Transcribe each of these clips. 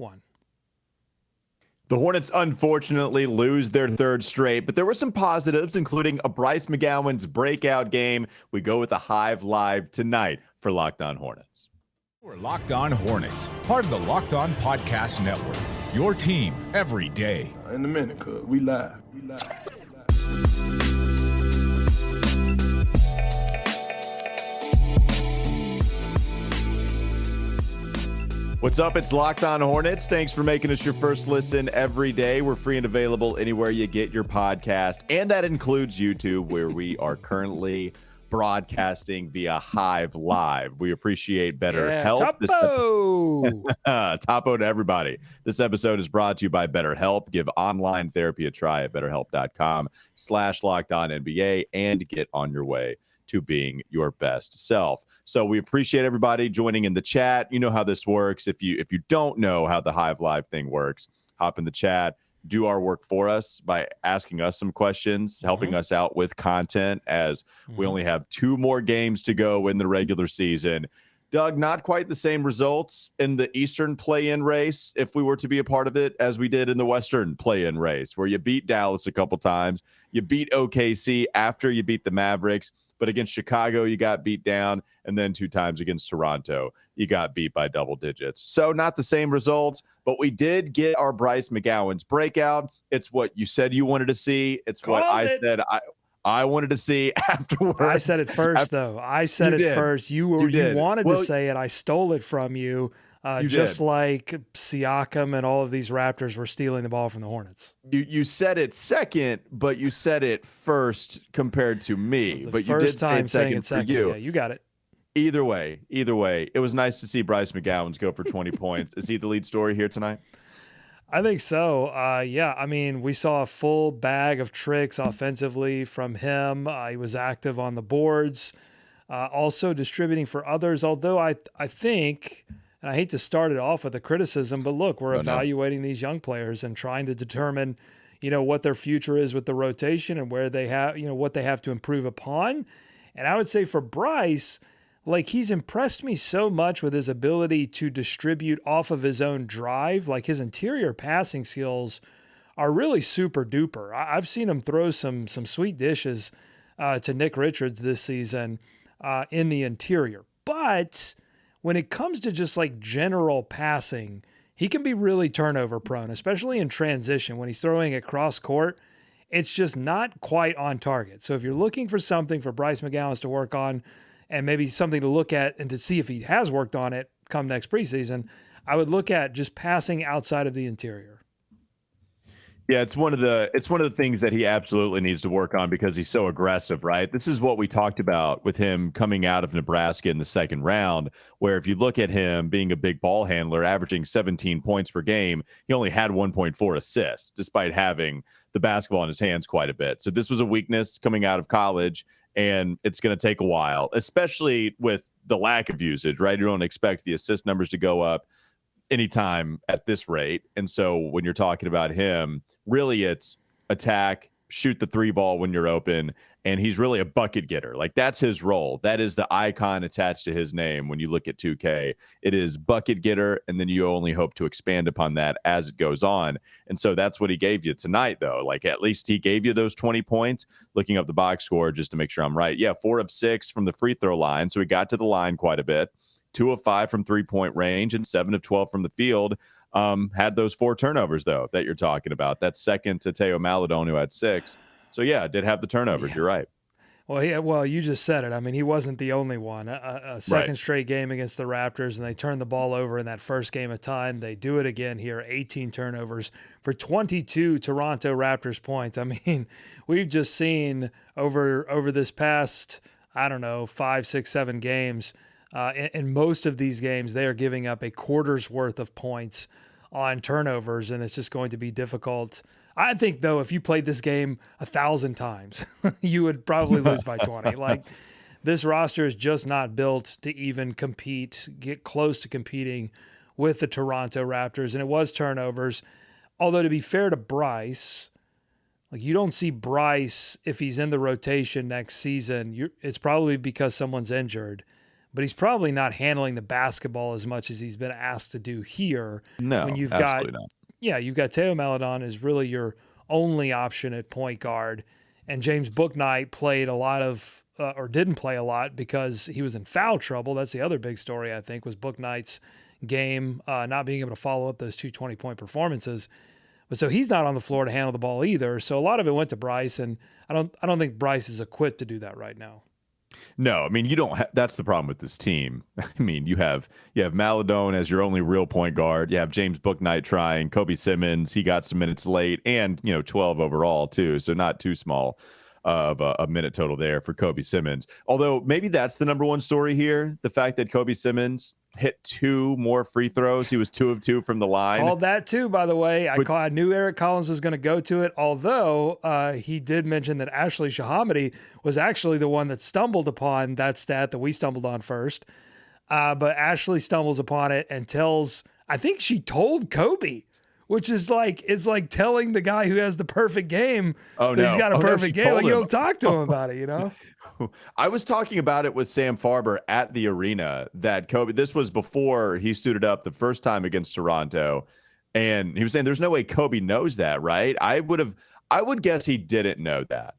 1. The Hornets unfortunately lose their third straight, but there were some positives, including a Bryce McGowens breakout game. We go with the Hive live tonight for Locked On Hornets. We're Locked On Hornets, part of the Locked On Podcast Network. Your team every day. In a minute, cuz we live. What's up? It's Locked On Hornets. Thanks for making us your first listen every day. We're free and available anywhere you get your podcast, and that includes YouTube, where we are currently broadcasting via Hive Live. We appreciate BetterHelp. Topo to everybody. This episode is brought to you by BetterHelp. Give online therapy a try at BetterHelp.com/LockedOnNBA and get on your way to being your best self. So we appreciate everybody joining in the chat. You know how this works. If you don't know how the Hive Live thing works, hop in the chat, do our work for us by asking us some questions, helping us out with content, as we only have 2 more games to go in the regular season. Doug, not quite the same results in the Eastern play-in race, if we were to be a part of it, as we did in the Western play-in race, where you beat Dallas a couple times. You beat OKC after you beat the Mavericks, but against Chicago, you got beat down, and then 2 times against Toronto, you got beat by double digits. So not the same results, but we did get our Bryce McGowens breakout. It's what you said you wanted to see. It's what I said I wanted to see afterwards. I said it first, though. I said it first. You wanted to say it. I stole it from you. Just like Siakam and all of these Raptors were stealing the ball from the Hornets. You said it second, but you said it first compared to me. But you did say it second for you. Yeah, you got it. Either way, it was nice to see Bryce McGowens go for 20 points. Is he the lead story here tonight? I think so. Yeah, I mean, we saw a full bag of tricks offensively from him. He was active on the boards, also distributing for others, although I think – and I hate to start it off with a criticism, but look, we're evaluating these young players and trying to determine, what their future is with the rotation and where they have, what they have to improve upon. And I would say for Bryce, like, he's impressed me so much with his ability to distribute off of his own drive. Like, his interior passing skills are really super duper. I've seen him throw some sweet dishes to Nick Richards this season in the interior. But when it comes to just like general passing, he can be really turnover prone, especially in transition. When he's throwing it cross court, it's just not quite on target. So if you're looking for something for Bryce McGowens to work on, and maybe something to look at and to see if he has worked on it come next preseason, I would look at just passing outside of the interior. Yeah, it's one of the things that he absolutely needs to work on, because he's so aggressive, right? This is what we talked about with him coming out of Nebraska in the second round, where if you look at him being a big ball handler, averaging 17 points per game, he only had 1.4 assists, despite having the basketball in his hands quite a bit. So this was a weakness coming out of college, and it's going to take a while, especially with the lack of usage, right? You don't expect the assist numbers to go up anytime at this rate. And so when you're talking about him, really it's attack, shoot the 3 ball when you're open, and he's really a bucket getter. Like, that's his role. That is the icon attached to his name when you look at 2K. It is bucket getter, and then you only hope to expand upon that as it goes on. And so that's what he gave you tonight, though. Like, at least he gave you those 20 points. Looking up the box score just to make sure I'm right. Yeah, 4 of 6 from the free throw line, so he got to the line quite a bit. 2 of 5 from 3-point range and 7 of 12 from the field. Had those 4 turnovers, though, that you're talking about. That's second to Teo Maledon, who had 6. So, yeah, did have the turnovers. Yeah. You're right. Well, you just said it. I mean, he wasn't the only one. A second straight game against the Raptors, and they turned the ball over in that first game of time. They do it again here, 18 turnovers for 22 Toronto Raptors points. I mean, we've just seen over this past, 5, 6, 7 games, in most of these games, they are giving up a quarter's worth of points on turnovers, and it's just going to be difficult. I think, though, if you played this game 1,000 times, you would probably lose by 20. Like, this roster is just not built to even get close to competing with the Toronto Raptors, and it was turnovers. Although, to be fair to Bryce, like, you don't see Bryce, if he's in the rotation next season, it's probably because someone's injured. but he's probably not handling the basketball as much as he's been asked to do here. No, when you've absolutely got, not. Yeah, you've got Teo Maledon is really your only option at point guard, and James Bouknight played a lot of, or didn't play a lot because he was in foul trouble. That's the other big story, I think, was Bouknight's game, not being able to follow up those 2 20-point performances. But so he's not on the floor to handle the ball either. So a lot of it went to Bryce, and I don't think Bryce is equipped to do that right now. No, I mean, you don't. That's the problem with this team. I mean, you have Maledon as your only real point guard. You have James Bouknight trying. Kobe Simmons, he got some minutes late, and 12 overall too. So not too small of a minute total there for Kobe Simmons. Although maybe that's the number one story here: the fact that Kobe Simmons hit 2 more free throws. He was 2 of 2 from the line. Called that too, by the way. I knew Eric Collins was going to go to it, although he did mention that Ashley Shahamady was actually the one that stumbled upon that stat that we stumbled on first. But Ashley stumbles upon it and I think she told Kobe, which is like telling the guy who has the perfect game that he's got a perfect game. Like, you don't talk to him about it, I was talking about it with Sam Farber at the arena that Kobe, this was before he suited up the first time against Toronto. And he was saying, there's no way Kobe knows that, right? I would guess he didn't know that.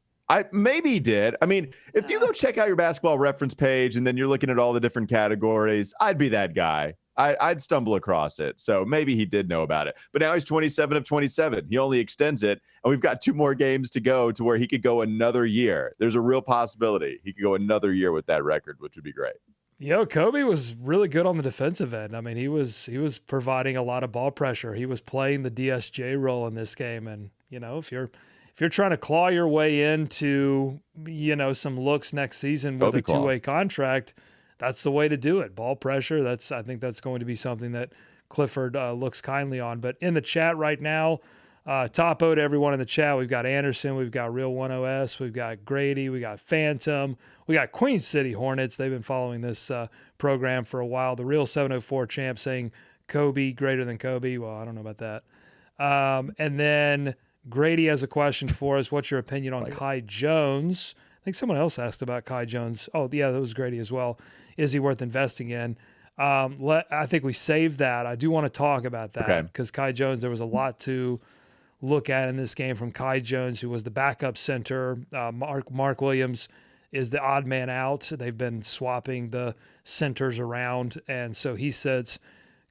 Maybe he did. I mean, if you go check out your basketball reference page and then you're looking at all the different categories, I'd be that guy. I'd stumble across it. So maybe he did know about it. But now he's 27 of 27. He only extends it. And we've got 2 more games to go to where he could go another year. There's a real possibility he could go another year with that record, which would be great. Kobe was really good on the defensive end. I mean, he was providing a lot of ball pressure. He was playing the DSJ role in this game. And, if you're trying to claw your way into, some looks next season with a 2-way contract, that's the way to do it. Ball pressure. I think that's going to be something that Clifford looks kindly on. But in the chat right now, topo to everyone in the chat. We've got Anderson, we've got Real 10S, we've got Grady, we got Phantom, we got Queen City Hornets. They've been following this program for a while. The Real 704 champ saying Kobe greater than Kobe. Well, I don't know about that. And then Grady has a question for us. What's your opinion on Kai Jones? I think someone else asked about Kai Jones. Oh, yeah, that was Grady as well. Is he worth investing in? I think we saved that. I do want to talk about that because Kai Jones, there was a lot to look at in this game from Kai Jones, who was the backup center. Mark Williams is the odd man out. They've been swapping the centers around, and so he says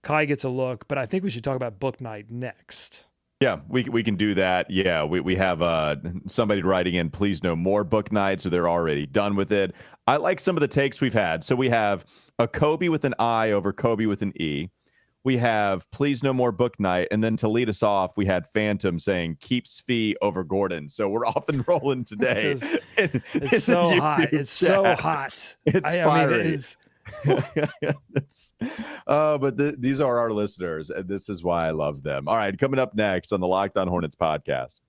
Kai gets a look. But I think we should talk about Bouknight next. Yeah, we can do that. Yeah, we have somebody writing in, please no more Bouknight, so they're already done with it. I like some of the takes we've had. So we have a Kobe with an I over Kobe with an E. We have please no more Bouknight. And then to lead us off, we had Phantom saying keep Svi over Gordon. So we're off and rolling today. It's so hot. It's so hot. It's fiery. But these are our listeners, and this is why I love them. All right, coming up next on the Locked On Hornets podcast.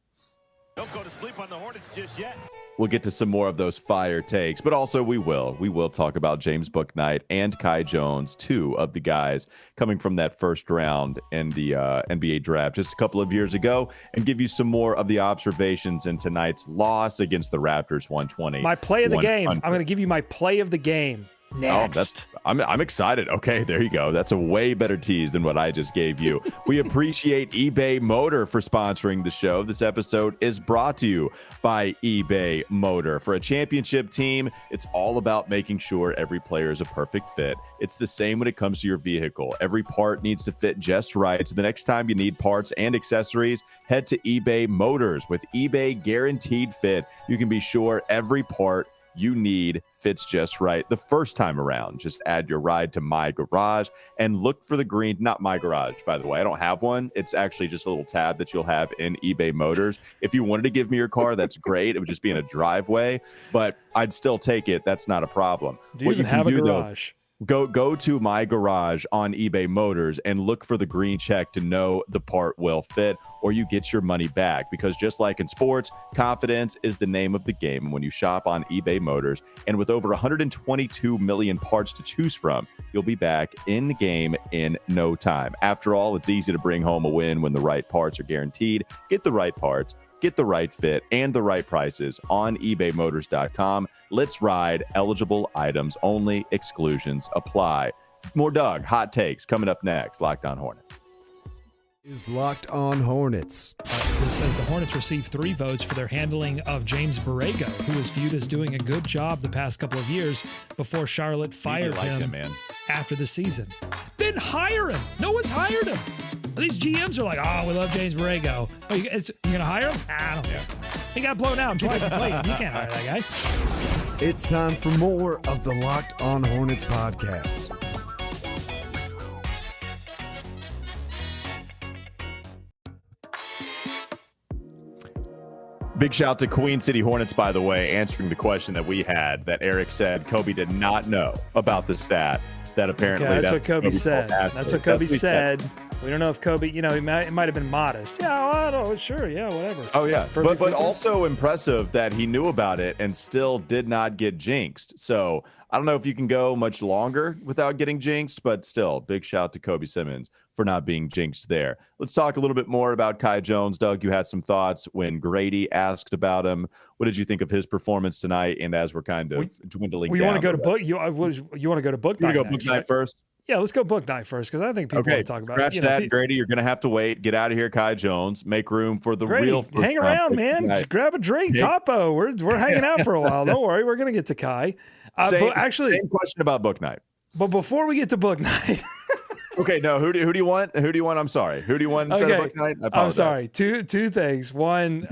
Don't go to sleep on the Hornets just yet. We'll get to some more of those fire takes, but also we will talk about James Bouknight and Kai Jones, 2 of the guys coming from that first round in the NBA draft just a couple of years ago, and give you some more of the observations in tonight's loss against the Raptors, 120. My play of the game. I'm going to give you my play of the game. Next. Oh, I'm excited. Okay, there you go. That's a way better tease than what I just gave you. We appreciate eBay Motor for sponsoring the show. This episode is brought to you by eBay Motor. For a championship team, it's all about making sure every player is a perfect fit. It's the same when it comes to your vehicle. Every part needs to fit just right. So the next time you need parts and accessories, head to eBay Motors. With eBay Guaranteed Fit, you can be sure every part you need fits just right the first time around. Just add your ride to My Garage and look for the green, not My Garage, by the way. I don't have one. It's actually just a little tab that you'll have in eBay Motors. If you wanted to give me your car, that's great. It would just be in a driveway, but I'd still take it. That's not a problem. Do you even have a garage? Go to My Garage on eBay Motors and look for the green check to know the part will fit, or you get your money back. Because just like in sports, confidence is the name of the game. And when you shop on eBay Motors, and with over 122 million parts to choose from, you'll be back in the game in no time. After all, it's easy to bring home a win when the right parts are guaranteed. Get the right parts. Get the right fit and the right prices on ebaymotors.com. Let's ride. Eligible items only. Exclusions apply. More Doug hot takes coming up next. Locked On Hornets is Locked On Hornets. This says the Hornets received 3 votes for their handling of James Borrego, who is viewed as doing a good job the past couple of years before Charlotte fired him after the season. Then hire him. No one's hired him. These GMs are like, oh, we love James Borrego. Oh, you going to hire him? I don't think so. He got blown out twice in play. You can't hire that guy. It's time for more of the Locked On Hornets podcast. Big shout to Queen City Hornets, by the way, answering the question that we had that Eric said Kobe did not know about the stat that apparently that's what Kobe said. That's what Kobe said. We don't know if Kobe, it might have been modest. Yeah, well, I don't know. Sure, yeah, whatever. Oh, yeah. But also impressive that he knew about it and still did not get jinxed. So I don't know if you can go much longer without getting jinxed, but still, big shout to Kobe Simmons for not being jinxed there. Let's talk a little bit more about Kai Jones. Doug, you had some thoughts when Grady asked about him. What did you think of his performance tonight? And as we're kind of dwindling down. You want to go to book? You want to go to Bouknight? You want to go Bouknight first? Yeah, let's go Bouknight first because I think people want to talk about it. Scratch that, Grady. You're going to have to wait. Get out of here, Kai Jones. Make room for the Grady, real. Hang around, man. Just grab a drink. Topo. We're hanging out for a while. Don't worry. We're going to get to Kai. Same question about Bouknight. But before we get to Bouknight. Okay, no. Who do you want? Who do you want? I'm sorry. Who do you want instead of Bouknight? I'm sorry. Two things. One,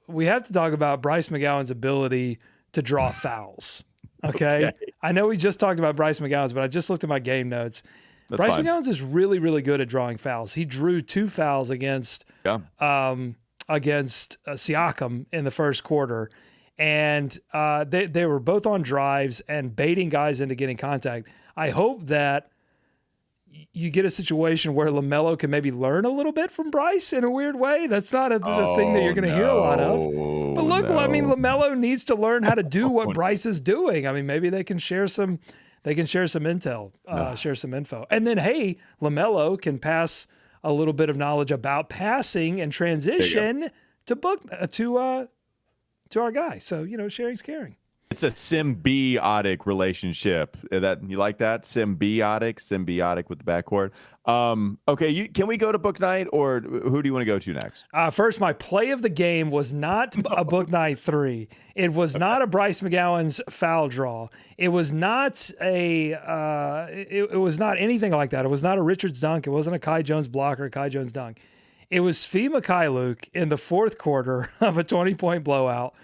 we have to talk about Bryce McGowens' ability to draw fouls. Okay? I know we just talked about Bryce McGowens, but I just looked at my game notes. Bryce McGowens is really, really good at drawing fouls. He drew 2 fouls against Siakam in the first quarter, and they were both on drives and baiting guys into getting contact. I hope that you get a situation where LaMelo can maybe learn a little bit from Bryce in a weird way. That's not the thing that you're going to hear a lot of. But look, LaMelo needs to learn how to do what Bryce is doing. I mean, maybe they can share some intel, share some info. And then, hey, LaMelo can pass a little bit of knowledge about passing and transition to our guy. So, sharing's caring. It's a symbiotic relationship. That you like that? Symbiotic with the backcourt. Okay, can we go to Bouknight, or who do you want to go to next? First, my play of the game was not a Bouknight 3. It was not a Bryce McGowens foul draw. It was not it was not anything like that. It was not a Richards dunk. It wasn't a Kai Jones block or a Kai Jones dunk. It was Svi Mikhailuk in the fourth quarter of a 20-point blowout.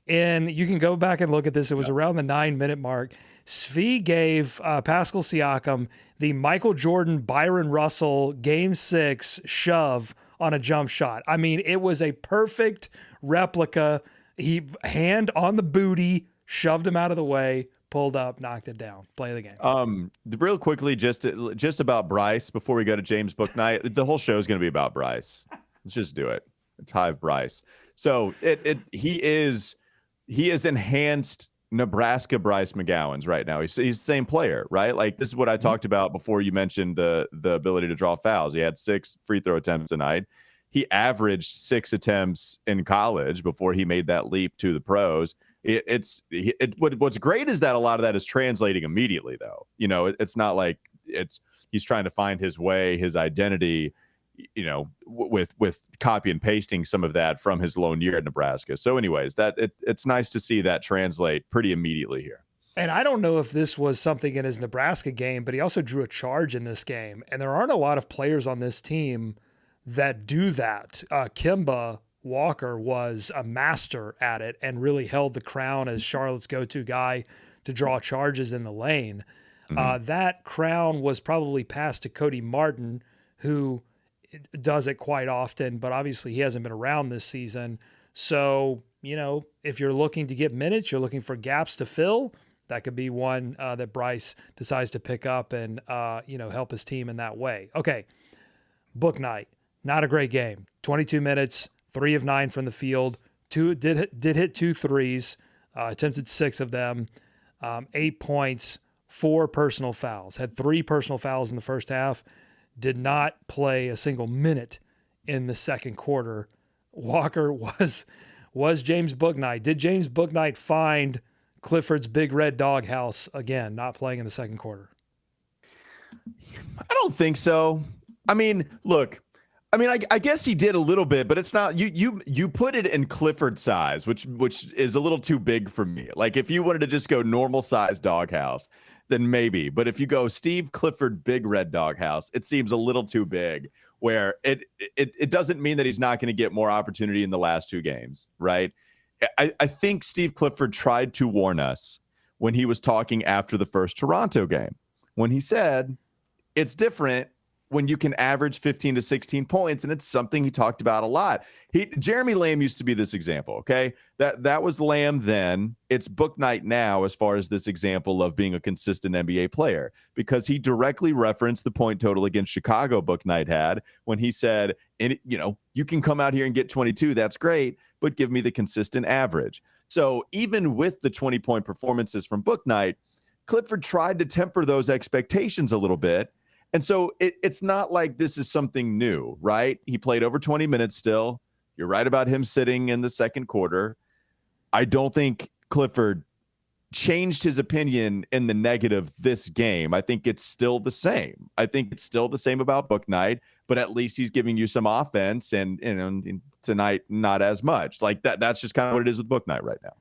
And you can go back and look at this. It was around the 9-minute mark. Svi gave Pascal Siakam the Michael Jordan, Byron Russell Game 6 shove on a jump shot. I mean, it was a perfect replica. He hand on the booty, shoved him out of the way, pulled up, knocked it down. Play of the game. Real quickly, just about Bryce before we go to James Bouknight. The whole show is going to be about Bryce. Let's just do it. It's Hive Bryce. So he is enhanced Nebraska Bryce McGowens right now. He's the same player, right? Like, this is what I talked about before you mentioned the ability to draw fouls. He had 6 free throw attempts tonight. He averaged 6 attempts in college before he made that leap to the pros. What's great is that a lot of that is translating immediately, though. It's not like he's trying to find his way, his identity, with copy and pasting some of that from his lone year at Nebraska. So anyways, it's nice to see that translate pretty immediately here. And I don't know if this was something in his Nebraska game, but he also drew a charge in this game. And there aren't a lot of players on this team that do that. Kemba Walker was a master at it and really held the crown as Charlotte's go-to guy to draw charges in the lane. That crown was probably passed to Cody Martin, who does it quite often, but obviously he hasn't been around this season. So, if you're looking to get minutes, you're looking for gaps to fill, that could be one that Bryce decides to pick up and, help his team in that way. Okay, Bouknight, not a great game. 22 minutes, 3 of 9 from the field. Did hit 2 threes, attempted 6 of them, 8 points, 4 personal fouls. Had 3 personal fouls in the first half. Did not play a single minute in the second quarter Walker, was James Bouknight. Did James Bouknight find Clifford's big red doghouse again, not playing in the second quarter? I don't think so. I mean, look, I guess he did a little bit, but it's not you put it in Clifford size, which is a little too big for me. Like if you wanted to just go normal size doghouse, then maybe. But if you go Steve Clifford big red doghouse, it seems a little too big, where it doesn't mean that he's not going to get more opportunity in the last two games, right? I think Steve Clifford tried to warn us when he was talking after the first Toronto game, when he said it's different when you can average 15 to 16 points, and it's something he talked about a lot. Jeremy Lamb used to be this example, okay? That was Lamb then. It's Bouknight now as far as this example of being a consistent NBA player, because he directly referenced the point total against Chicago Bouknight had when he said, you can come out here and get 22, that's great, but give me the consistent average. So even with the 20-point performances from Bouknight, Clifford tried to temper those expectations a little bit. And so it's not like this is something new, right? He played over 20 minutes still. You're right about him sitting in the second quarter. I don't think Clifford changed his opinion in the negative this game. I think it's still the same. I think it's still the same about Bouknight, but at least he's giving you some offense, and tonight not as much. Like that's just kind of what it is with Bouknight right now.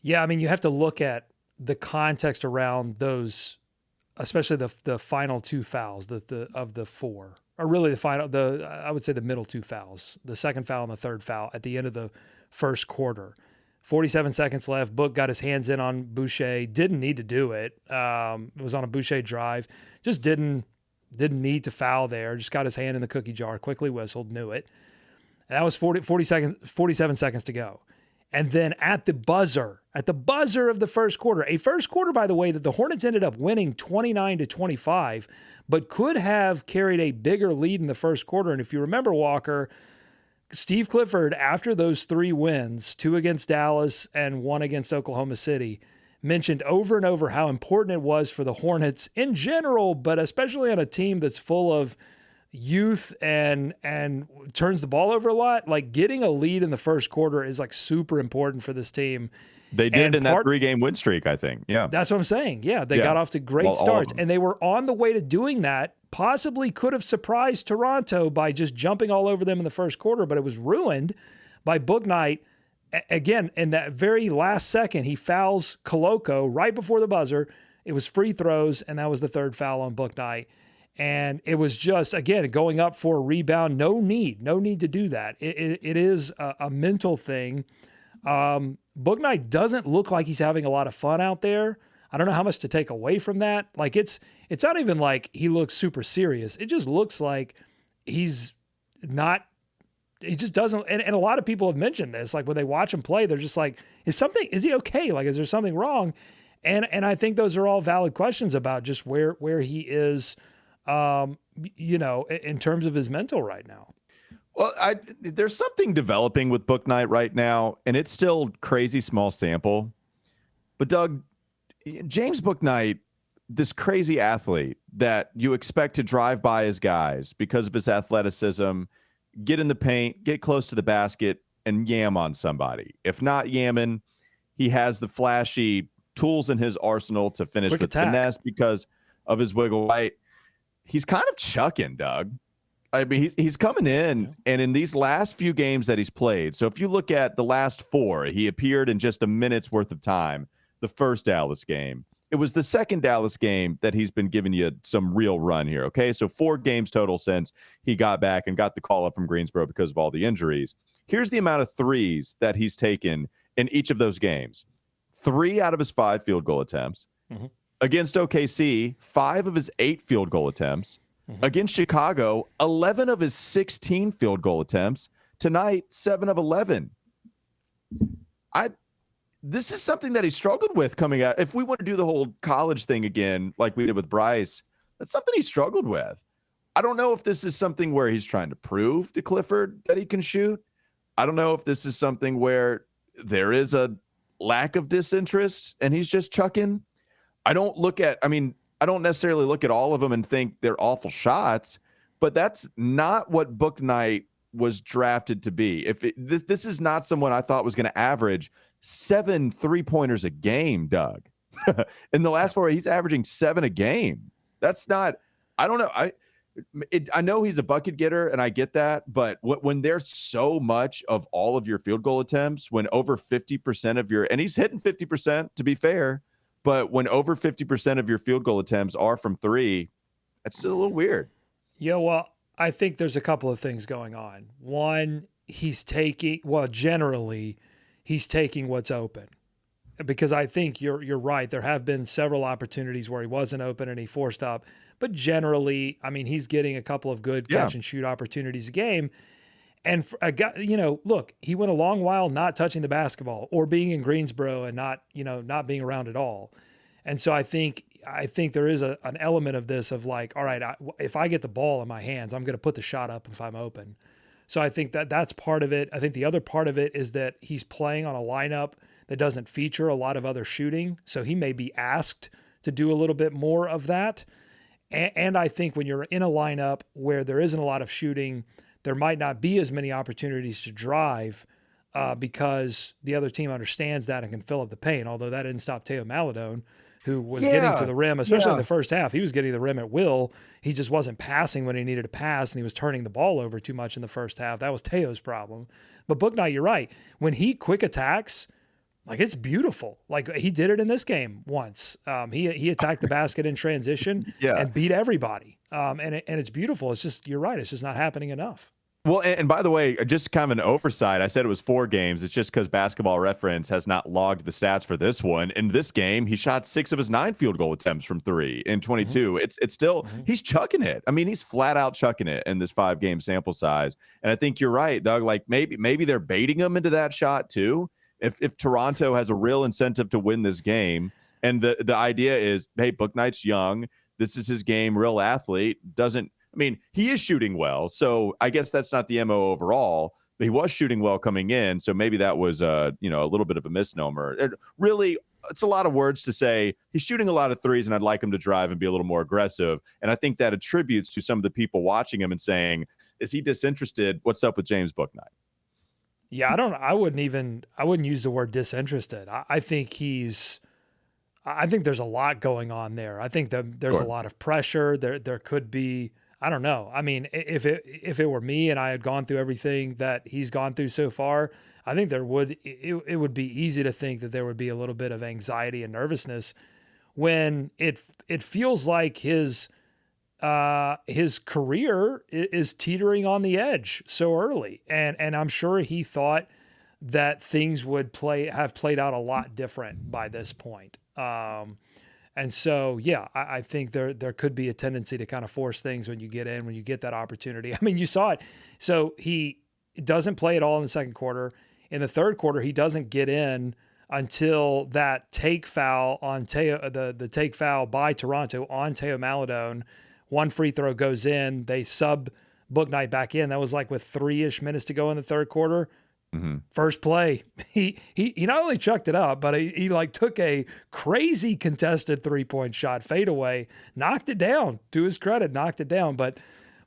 Yeah, I mean, you have to look at the context around those, especially the final two fouls of the four, or really I would say the middle two fouls, the second foul and the third foul at the end of the first quarter. 47 seconds left. Book got his hands in on Boucher. Didn't need to do it. It was on a Boucher drive. Just didn't need to foul there. Just got his hand in the cookie jar. Quickly whistled. Knew it. And that was 47 seconds to go. And then at the buzzer of the first quarter, a first quarter, by the way, that the Hornets ended up winning 29-25, but could have carried a bigger lead in the first quarter. And if you remember, Walker, Steve Clifford, after those three wins, 2 against Dallas and 1 against Oklahoma City, mentioned over and over how important it was for the Hornets in general, but especially on a team that's full of youth and turns the ball over a lot. Like, getting a lead in the first quarter is like super important for this team. They did in that 3-game win streak, I think. Yeah. That's what I'm saying. Yeah, they got off to great starts, and they were on the way to doing that. Possibly could have surprised Toronto by just jumping all over them in the first quarter, but it was ruined by Bouknight. Again, in that very last second, he fouls Koloko right before the buzzer. It was free throws, and that was the third foul on Bouknight. And it was just, again, going up for a rebound. No need to do that. It is a mental thing. Bouknight doesn't look like he's having a lot of fun out there. I don't know how much to take away from that. Like, it's not even like he looks super serious. It just looks like he's not, he just doesn't. And a lot of people have mentioned this. Like, when they watch him play, they're just like, is he okay? Like, is there something wrong? And I think those are all valid questions about just where he is, in terms of his mental right now. Well, there's something developing with Bouknight right now, and it's still crazy small sample. But Doug, James Bouknight, this crazy athlete that you expect to drive by his guys because of his athleticism, get in the paint, get close to the basket, and yam on somebody. If not yamming, he has the flashy tools in his arsenal to finish with finesse because of his wiggle right. He's kind of chucking, Doug. I mean, he's coming in, and in these last few games that he's played, so if you look at the last 4, he appeared in just a minute's worth of time. The first Dallas game. It was the second Dallas game that he's been giving you some real run here, okay? So 4 games total since he got back and got the call up from Greensboro because of all the injuries. Here's the amount of threes that he's taken in each of those games. 3 out of his 5 field goal attempts. Mm-hmm. Against OKC, 5 of his 8 field goal attempts. Mm-hmm. Against Chicago, 11 of his 16 field goal attempts. Tonight, 7 of 11. This is something that he struggled with coming out. If we want to do the whole college thing again, like we did with Bryce, that's something he struggled with. I don't know if this is something where he's trying to prove to Clifford that he can shoot. I don't know if this is something where there is a lack of disinterest and he's just chucking. I don't necessarily look at all of them and think they're awful shots, but that's not what Bouknight was drafted to be. This is not someone I thought was going to average 7 3-pointers a game, Doug. In the last 4, he's averaging 7 a game. That's not, I don't know. I know he's a bucket getter, and I get that, but when there's so much of all of your field goal attempts, when over 50% of and he's hitting 50%, to be fair, but when over 50% of your field goal attempts are from 3, that's a little weird. Yeah, well, I think there's a couple of things going on. One, generally, he's taking what's open. Because I think you're right. There have been several opportunities where he wasn't open and he forced up. But generally, I mean, he's getting a couple of good catch and shoot opportunities a game. And for a guy, look, he went a long while not touching the basketball or being in Greensboro and not being around at all. And so I think there is an element of this of like, all right, if I get the ball in my hands, I'm going to put the shot up if I'm open. So I think that's part of it. I think the other part of it is that he's playing on a lineup that doesn't feature a lot of other shooting. So he may be asked to do a little bit more of that. And I think when you're in a lineup where there isn't a lot of shooting, there might not be as many opportunities to drive because the other team understands that and can fill up the paint. Although that didn't stop Teo Maledon, who was getting to the rim, especially in the first half. He was getting the rim at will. He just wasn't passing when he needed to pass, and he was turning the ball over too much in the first half. That was Teo's problem. But Bouknight, you're right. When he quick attacks, like, it's beautiful. Like, he did it in this game once. He attacked the basket in transition and beat everybody. And it's beautiful. It's just, you're right. It's just not happening enough. Well, and by the way, just kind of an oversight. I said it was 4 games. It's just because Basketball Reference has not logged the stats for this one. In this game, he shot 6 of his 9 field goal attempts from 3 in 22. Mm-hmm. It's still, he's chucking it. I mean, he's flat out chucking it in this 5-game sample size. And I think you're right, Doug. Like, maybe they're baiting him into that shot too. If Toronto has a real incentive to win this game, and the idea is, hey, Bouknight's young, this is his game, real athlete, he is shooting well, so I guess that's not the MO overall, but he was shooting well coming in, so maybe that was a little bit of a misnomer. It's a lot of words to say he's shooting a lot of threes, and I'd like him to drive and be a little more aggressive, and I think that attributes to some of the people watching him and saying, is he disinterested? What's up with James Bouknight? Yeah, I wouldn't use the word disinterested. I think there's a lot going on there. I think that there's a lot of pressure. There could be, I don't know. I mean, if it were me and I had gone through everything that he's gone through so far, I think it would be easy to think that there would be a little bit of anxiety and nervousness when it feels like his career is teetering on the edge so early. And I'm sure he thought that things would have played out a lot different by this point. And so, yeah, I think there could be a tendency to kind of force things when you get that opportunity. I mean, you saw it. So he doesn't play at all in the second quarter. In the third quarter, he doesn't get in until that take foul on Teo, the take foul by Toronto on Teo Maledon. One free throw goes in. They sub Bouknight back in. That was like with 3-ish minutes to go in the third quarter. Mm-hmm. First play, he not only chucked it up, but he like took a crazy contested 3-point shot, fadeaway, knocked it down. To his credit, knocked it down, but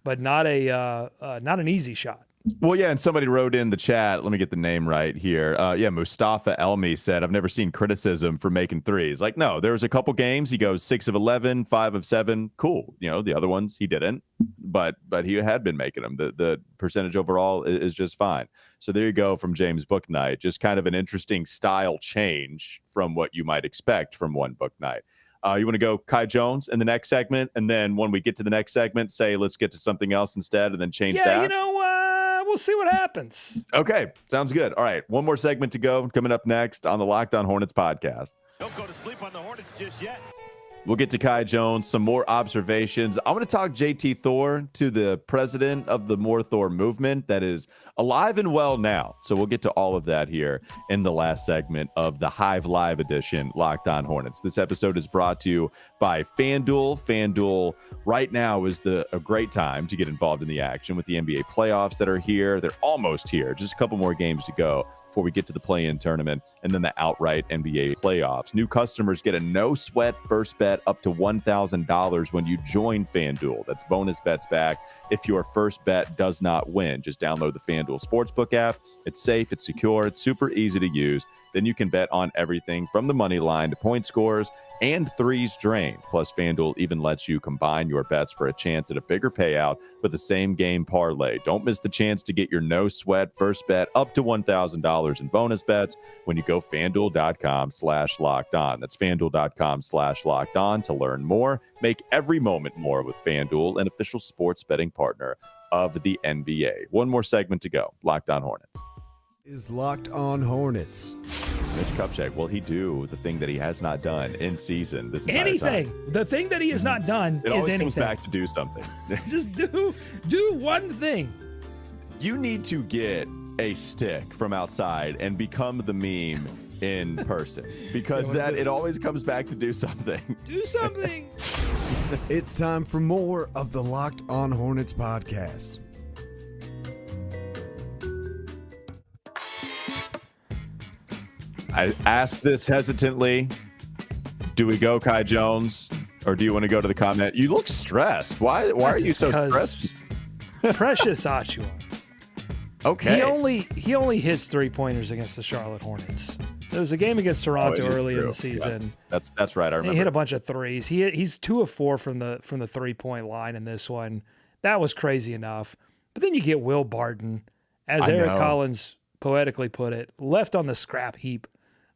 not an easy shot. Well, yeah, and somebody wrote in the chat, let me get the name right here. Mustafa Elmi said, I've never seen criticism for making threes. Like, no, there was a couple games, he goes 6 of 11, 5 of 7, cool. The other ones he didn't, but he had been making them. The percentage overall is just fine. So there you go from James Bouknight, just kind of an interesting style change from what you might expect from one Bouknight. You want to go Kai Jones in the next segment, and then when we get to the next segment, say let's get to something else instead, and then change that? We'll see what happens. Okay, sounds good. All right, one more segment to go. Coming up next on the Locked On Hornets podcast. Don't go to sleep on the Hornets just yet. We'll get to Kai Jones, some more observations. I want to talk JT Thor, to the president of the More Thor movement that is alive and well now. So we'll get to all of that here in the last segment of the Hive Live edition, Locked On Hornets. This episode is brought to you by FanDuel. FanDuel right now is a great time to get involved in the action with the NBA playoffs that are here. They're almost here. Just a couple more games to go. before we get to the play-in tournament and then the outright NBA playoffs. New customers get a no-sweat first bet up to $1,000 when you join FanDuel. That's bonus bets back if your first bet does not win. Just download the FanDuel Sportsbook app. It's safe, it's secure, it's super easy to use. Then you can bet on everything from the money line to point scores and threes drained. Plus, FanDuel even lets you combine your bets for a chance at a bigger payout with the same game parlay. Don't miss the chance to get your no-sweat first bet up to $1,000 in bonus bets when you go FanDuel.com/LockedOn. That's FanDuel.com/LockedOn to learn more. Make every moment more with FanDuel, an official sports betting partner of the NBA. One more segment to go. Locked On Hornets. Is Locked On Hornets. Mitch Kupchak, will he do the thing that he has not done in season this entire Anything. time? The thing that he has not done It is always anything. comes back to do something. Just do one thing. You need to get a stick from outside and become the meme in person because it always comes back to do something. Do something. It's time for more of the Locked On Hornets podcast. I ask this hesitantly. Do we go Kai Jones or do you want to go to the comment? You look stressed. Why are you so stressed? Precious Achiuwa. Okay. He only hits 3-pointers against the Charlotte Hornets. There was a game against Toronto early in the season. Yeah. That's right. I remember. He hit a bunch of threes. He's 2 of 4 from the 3-point line in this one. That was crazy enough. But then you get Will Barton, as Eric Collins poetically put it, left on the scrap heap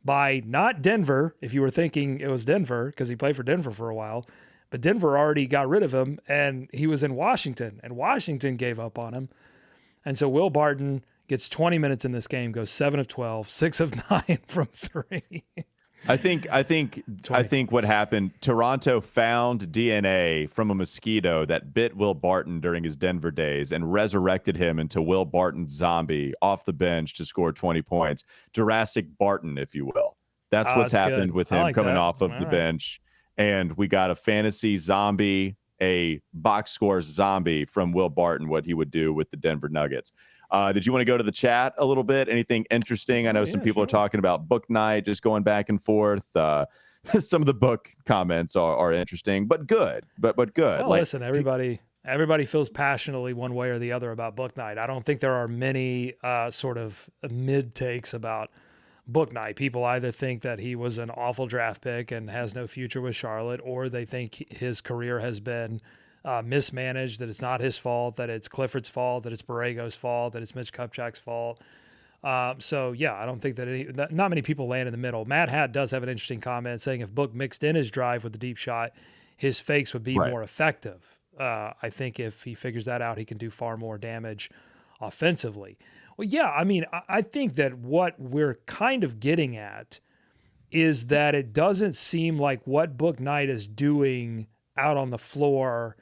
by not Denver, if you were thinking it was Denver, because he played for Denver for a while, but Denver already got rid of him, and he was in Washington, and Washington gave up on him. And so Will Barton gets 20 minutes in this game, goes 7 of 12, 6 of 9 from 3. I think what happened, Toronto found DNA from a mosquito that bit Will Barton during his Denver days and resurrected him into Will Barton zombie off the bench to score 20 points. Jurassic Barton, if you will. That's what's happened good. with him coming off of All the right. bench. And we got a fantasy zombie, a box scores zombie from Will Barton, what he would do with the Denver Nuggets. Did you want to go to the chat a little bit? Anything interesting? I know some people are talking about Bouknight, just going back and forth. Some of the book comments are interesting, but good. But good. Well, listen, everybody feels passionately one way or the other about Bouknight. I don't think there are many sort of mid takes about Bouknight. People either think that he was an awful draft pick and has no future with Charlotte, or they think his career has been mismanaged, that it's not his fault, that it's Clifford's fault, that it's Borrego's fault, that it's Mitch Kupchak's fault. So, yeah, I don't think that not many people land in the middle. Matt Hatt does have an interesting comment saying if Book mixed in his drive with the deep shot, his fakes would be more effective. I think if he figures that out, he can do far more damage offensively. Well, yeah, I mean, I think that what we're kind of getting at is that it doesn't seem like what Bouknight is doing out on the floor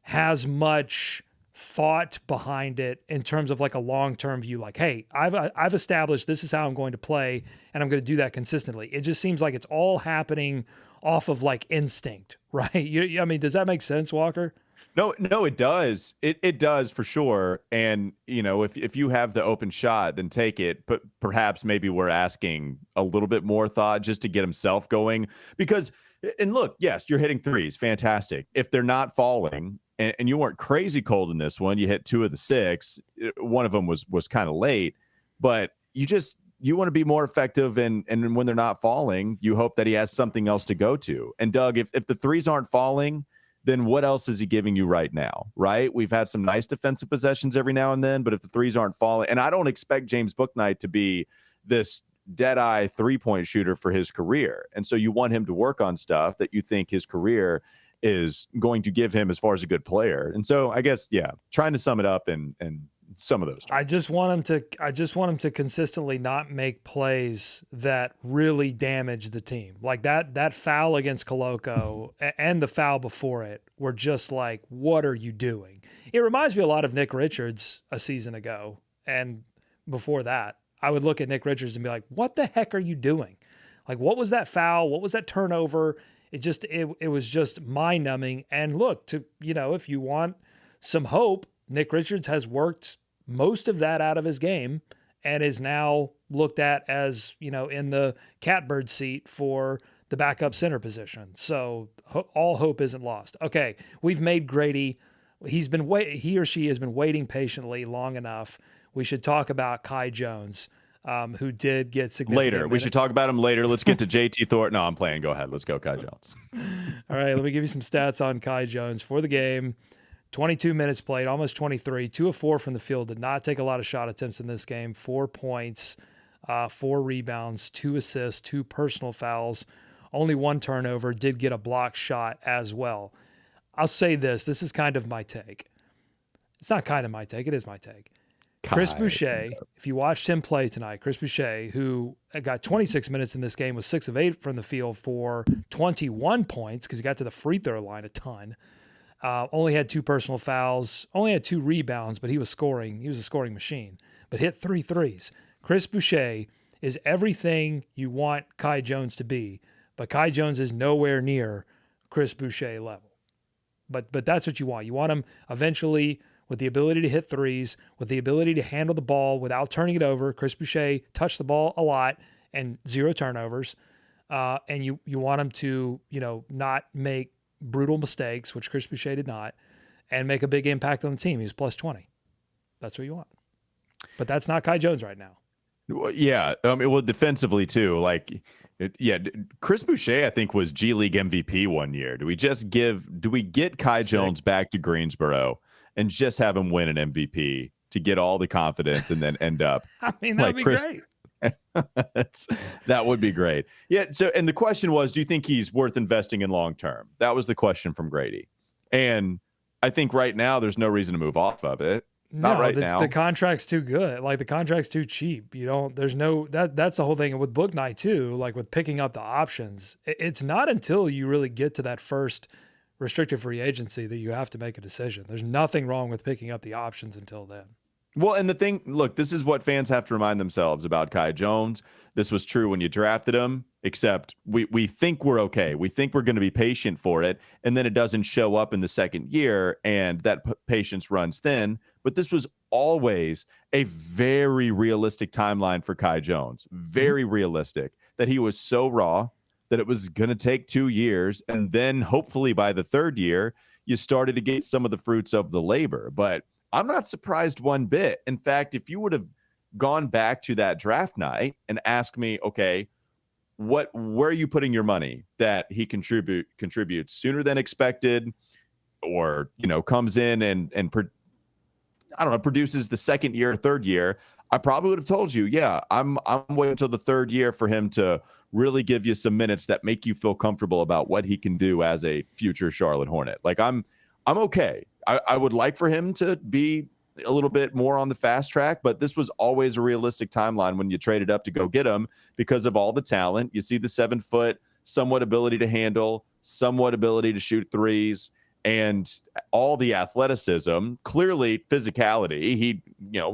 has much thought behind it in terms of like a long-term view. Like, hey, I've established this is how I'm going to play, and I'm going to do that consistently. It just seems like it's all happening off of like instinct, right? I mean, does that make sense, Walker? No, it does. It does for sure. And, you know, if you have the open shot, then take it. But perhaps maybe we're asking a little bit more thought just to get himself going. Because, and look, yes, you're hitting threes. Fantastic. If they're not falling, and you weren't crazy cold in this one, you hit 2 of the 6. One of them was kind of late. But you want to be more effective. And when they're not falling, you hope that he has something else to go to. And, Doug, if the threes aren't falling, then what else is he giving you right now, right? We've had some nice defensive possessions every now and then, but if the threes aren't falling, and I don't expect James Bouknight to be this dead-eye three-point shooter for his career. And so you want him to work on stuff that you think his career is going to give him as far as a good player. And so I guess, yeah, trying to sum it up and some of those. I just want him to consistently not make plays that really damage the team. Like that foul against Koloko and the foul before it were just like, what are you doing? It reminds me a lot of Nick Richards a season ago. And before that, I would look at Nick Richards and be like, what the heck are you doing? Like, what was that foul? What was that turnover? It was just mind numbing. And look, if you want some hope, Nick Richards has worked most of that out of his game, and is now looked at as, in the catbird seat for the backup center position. So all hope isn't lost. Okay, we've made Grady. He or she has been waiting patiently long enough. We should talk about Kai Jones, who did get significant later. minutes. We should talk about him later. Let's get to JT Thor. No, I'm playing. Go ahead. Let's go, Kai Jones. All right, let me give you some stats on Kai Jones for the game. 22 minutes played, almost 23, 2 of 4 from the field. Did not take a lot of shot attempts in this game. 4 points, 4 rebounds, 2 assists, 2 personal fouls, only 1 turnover. Did get a block shot as well. I'll say this. This is kind of my take. It's not kind of my take. It is my take. Chris Boucher, if you watched him play tonight, Chris Boucher, who got 26 minutes in this game, was 6 of 8 from the field for 21 points because he got to the free throw line a ton. Only had 2 personal fouls, only had 2 rebounds, but he was scoring. He was a scoring machine, but hit 3 threes. Chris Boucher is everything you want Kai Jones to be, but Kai Jones is nowhere near Chris Boucher level. But that's what you want. You want him eventually with the ability to hit threes, with the ability to handle the ball without turning it over. Chris Boucher touched the ball a lot and 0 turnovers. And you want him to, not make brutal mistakes, which Chris Boucher did not, and make a big impact on the team. He was plus 20. That's what you want. But that's not Kai Jones right now. Yeah. Defensively too. Chris Boucher, I think, was G League MVP one year. Do we get Kai Jones back to Greensboro and just have him win an MVP to get all the confidence and then end up? I mean, that'd be great. That would be great. Yeah. So, and the question was, do you think he's worth investing in long term? That was the question from Grady. And I think right now there's no reason to move off of it. Not right now. The contract's too good. Like, the contract's too cheap. That's the whole thing with Bouknight too, like with picking up the options. It's not until you really get to that first restricted free agency that you have to make a decision. There's nothing wrong with picking up the options until then. Well, and the thing, look, this is what fans have to remind themselves about Kai Jones. This was true when you drafted him, except we think we're okay. We think we're going to be patient for it, and then it doesn't show up in the second year, and that patience runs thin. But this was always a very realistic timeline for Kai Jones. Very realistic, that he was so raw that it was going to take 2 years, and then hopefully by the third year, you started to get some of the fruits of the labor. But I'm not surprised one bit. In fact, if you would have gone back to that draft night and asked me, okay, where are you putting your money that he contributes sooner than expected, or comes in and produces the second year, third year, I probably would have told you, yeah, I'm waiting until the third year for him to really give you some minutes that make you feel comfortable about what he can do as a future Charlotte Hornet. Like, I'm okay. I would like for him to be a little bit more on the fast track, but this was always a realistic timeline when you traded up to go get him because of all the talent. You see the 7-foot, somewhat ability to handle, somewhat ability to shoot threes, and all the athleticism, clearly physicality. He,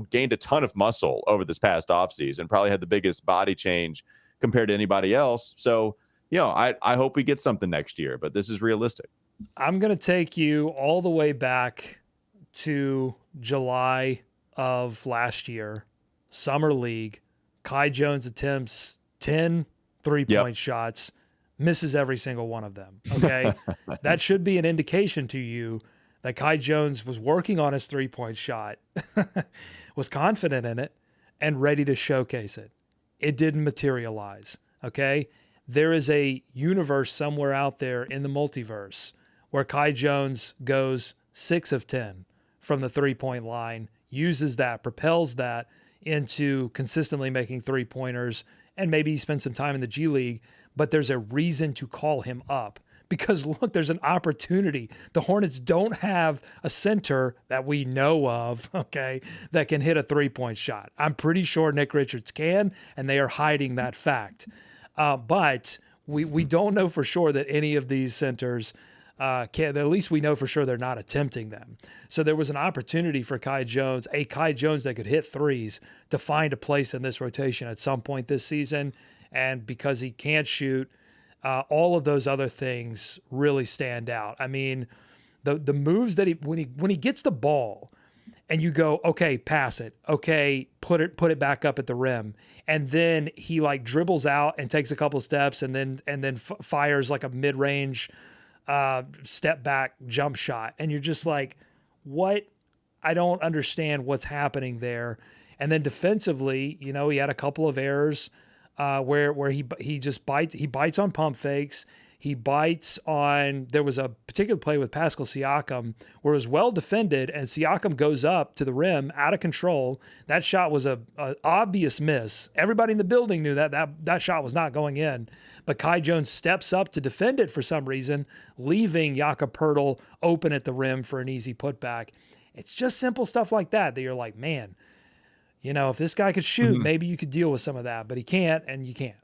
gained a ton of muscle over this past offseason, probably had the biggest body change compared to anybody else. So, I hope we get something next year, but this is realistic. I'm going to take you all the way back to July of last year, Summer League. Kai Jones attempts 10 three-point shots, misses every single one of them. Okay. That should be an indication to you that Kai Jones was working on his three-point shot, was confident in it, and ready to showcase it. It didn't materialize. Okay. There is a universe somewhere out there in the multiverse where Kai Jones goes 6 of 10 from the three-point line, uses that, propels that into consistently making three-pointers, and maybe he spends some time in the G League, but there's a reason to call him up. Because, look, there's an opportunity. The Hornets don't have a center that we know of, okay, that can hit a three-point shot. I'm pretty sure Nick Richards can, and they are hiding that fact. But we don't know for sure that any of these centers can. At least we know for sure they're not attempting them. So there was an opportunity for Kai Jones that could hit threes, to find a place in this rotation at some point this season. And because he can't shoot, all of those other things really stand out. I mean, the moves that when he gets the ball and you go, okay, pass it. Okay, put it back up at the rim. And then he like dribbles out and takes a couple steps and then fires like a mid-range step back jump shot. And you're just like, what? I don't understand what's happening there. And then defensively, he had a couple of errors where he just bites on pump fakes. He bites on, there was a particular play with Pascal Siakam where it was well defended and Siakam goes up to the rim out of control. That shot was a obvious miss. Everybody in the building knew that shot was not going in. But Kai Jones steps up to defend it for some reason, leaving Jakob Poeltl open at the rim for an easy putback. It's just simple stuff like that you're like, man, if this guy could shoot, maybe you could deal with some of that. But he can't, and you can't.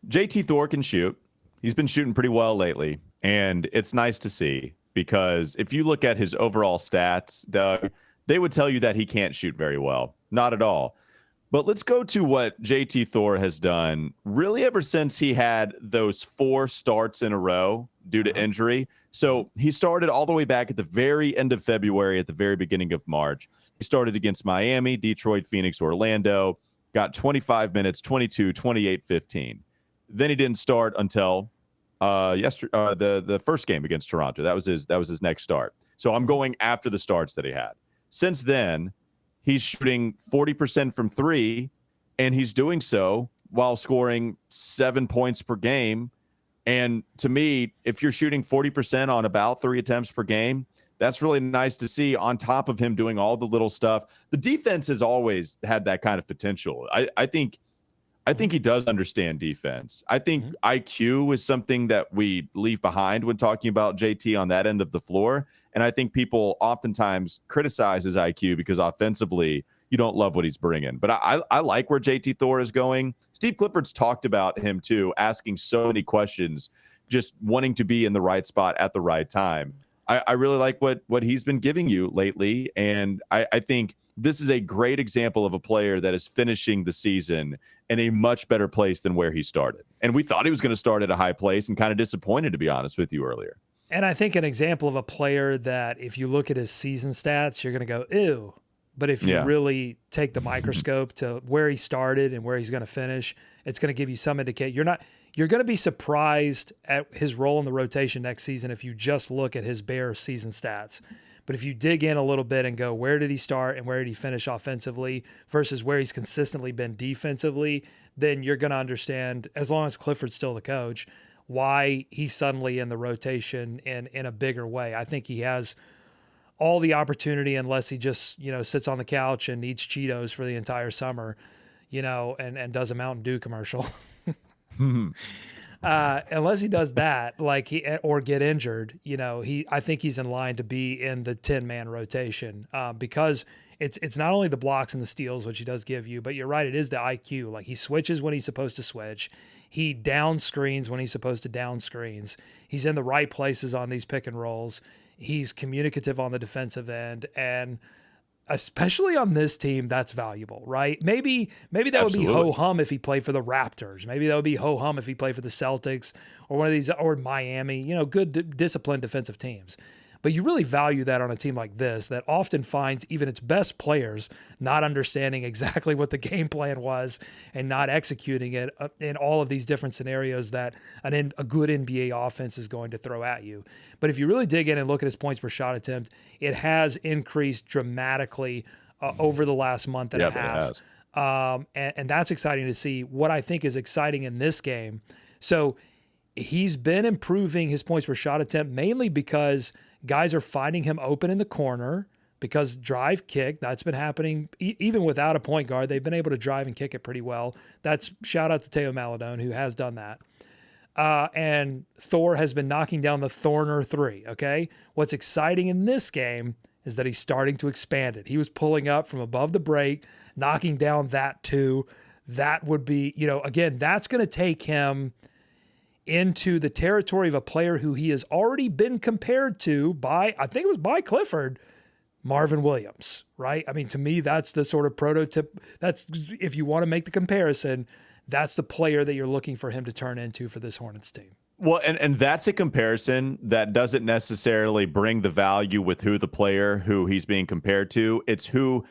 JT Thor can shoot. He's been shooting pretty well lately, and it's nice to see because if you look at his overall stats, Doug, they would tell you that he can't shoot very well. Not at all. But let's go to what JT Thor has done really ever since he had those 4 starts in a row due to injury. So he started all the way back at the very end of February, at the very beginning of March. He started against Miami, Detroit, Phoenix, Orlando, got 25 minutes, 22, 28, 15. Then he didn't start until the first game against Toronto. That was his next start. So I'm going after the starts that he had. Since then, he's shooting 40% from 3, and he's doing so while scoring 7 points per game. And to me, if you're shooting 40% on about 3 attempts per game, that's really nice to see on top of him doing all the little stuff. The defense has always had that kind of potential. I think he does understand defense. I think IQ is something that we leave behind when talking about JT on that end of the floor. And I think people oftentimes criticize his IQ because offensively, you don't love what he's bringing. But I like where JT Thor is going. Steve Clifford's talked about him too, asking so many questions, just wanting to be in the right spot at the right time. I really like what he's been giving you lately. And I think this is a great example of a player that is finishing the season in a much better place than where he started. And we thought he was going to start at a high place and kind of disappointed, to be honest with you, earlier. And I think an example of a player that if you look at his season stats, you're going to go, ew. But if you really take the microscope to where he started and where he's going to finish, it's going to give you some indication. You're going to be surprised at his role in the rotation next season if you just look at his bare season stats. But if you dig in a little bit and go, where did he start and where did he finish offensively versus where he's consistently been defensively, then you're going to understand, as long as Clifford's still the coach, why he's suddenly in the rotation in a bigger way. I think he has all the opportunity, unless he just, sits on the couch and eats Cheetos for the entire summer, and does a Mountain Dew commercial. Unless he does that, or get injured, I think he's in line to be in the 10-man rotation because it's not only the blocks and the steals, which he does give you, but you're right, it is the IQ. Like, he switches when he's supposed to switch. He down screens when he's supposed to down screens. He's in the right places on these pick and rolls. He's communicative on the defensive end, and especially on this team, that's valuable, right? Maybe that would be ho-hum if he played for the Raptors. Maybe that would be ho-hum if he played for the Celtics or one of these, or Miami, good disciplined defensive teams. But you really value that on a team like this that often finds even its best players not understanding exactly what the game plan was and not executing it in all of these different scenarios that a good NBA offense is going to throw at you. But if you really dig in and look at his points per shot attempt, it has increased dramatically over the last month and a half. And that's exciting to see. What I think is exciting in this game, so he's been improving his points per shot attempt mainly because guys are finding him open in the corner because drive kick, that's been happening even without a point guard. They've been able to drive and kick it pretty well. That's shout out to Teo Maledon, who has done that. And Thor has been knocking down the Thorner 3, okay? What's exciting in this game is that he's starting to expand it. He was pulling up from above the break, knocking down that 2. That would be, again, that's going to take him into the territory of a player who he has already been compared to by, I think it was by Clifford, Marvin Williams, right? I mean, to me, that's the sort of prototype. That's, if you want to make the comparison, that's the player that you're looking for him to turn into for this Hornets team. Well, and that's a comparison that doesn't necessarily bring the value with who the player who he's being compared to. It's who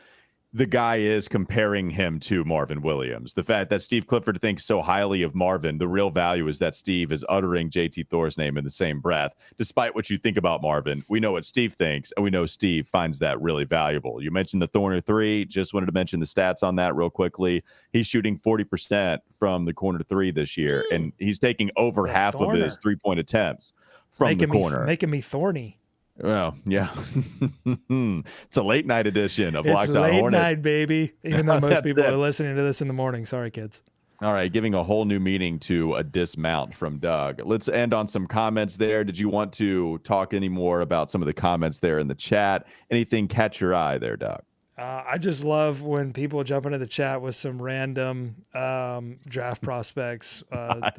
the guy is comparing him to Marvin Williams. The fact that Steve Clifford thinks so highly of Marvin, the real value is that Steve is uttering JT Thor's name in the same breath. Despite what you think about Marvin, we know what Steve thinks, and we know Steve finds that really valuable. You mentioned the corner three. Just wanted to mention the stats on that real quickly. He's shooting 40% from the corner three this year, and he's taking over half of his three-point attempts from the corner. Making me thorny. Well, yeah. It's a late night edition of Locked On Hornets. It's late night, baby. Even though most people are listening to this in the morning. Sorry, kids. All right, giving a whole new meaning to a dismount from Doug. Let's end on some comments there. Did you want to talk any more about some of the comments there in the chat? Anything catch your eye there, Doug? I just love when people jump into the chat with some random draft prospects.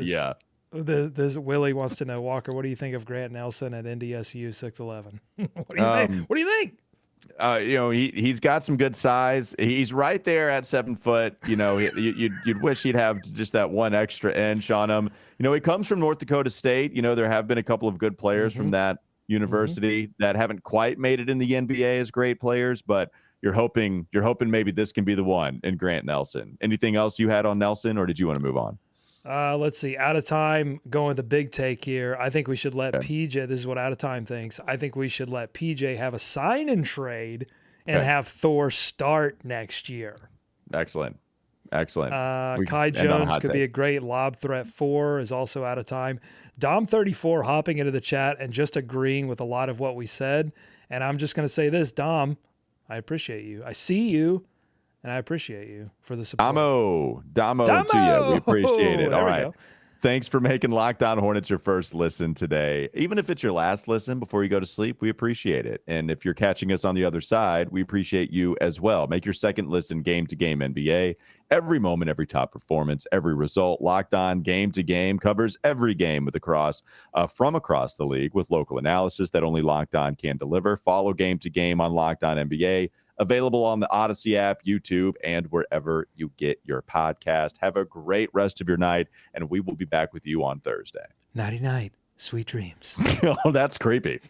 Yeah. This Willie wants to know, Walker, what do you think of Grant Nelson at NDSU 6'11"? What do you think? What do you think? He's got some good size. He's right there at 7 foot. You'd wish he'd have just that one extra inch on him. He comes from North Dakota State. There have been a couple of good players from that university that haven't quite made it in the NBA as great players, but you're hoping maybe this can be the one in Grant Nelson. Anything else you had on Nelson, or did you want to move on? Let's see. Out of time, going with the big take here. I think we should let PJ, this is what Out of Time thinks. I think we should let PJ have a sign and trade and have Thor start next year. Excellent. Kai Jones could be a great lob threat 4, is also out of time. Dom34 hopping into the chat and just agreeing with a lot of what we said. And I'm just going to say this, Dom, I appreciate you. I see you. And I appreciate you for the support. Damo to you. We appreciate it. All right. Go. Thanks for making Locked On Hornets your first listen today. Even if it's your last listen before you go to sleep, we appreciate it. And if you're catching us on the other side, we appreciate you as well. Make your second listen game to game NBA. Every moment, every top performance, every result. Locked On Game to Game covers every game from across the league with local analysis that only Locked On can deliver. Follow Game to Game on Locked On NBA. Available on the Odyssey app, YouTube, and wherever you get your podcast. Have a great rest of your night, and we will be back with you on Thursday. Nighty night. Sweet dreams. Oh, that's creepy.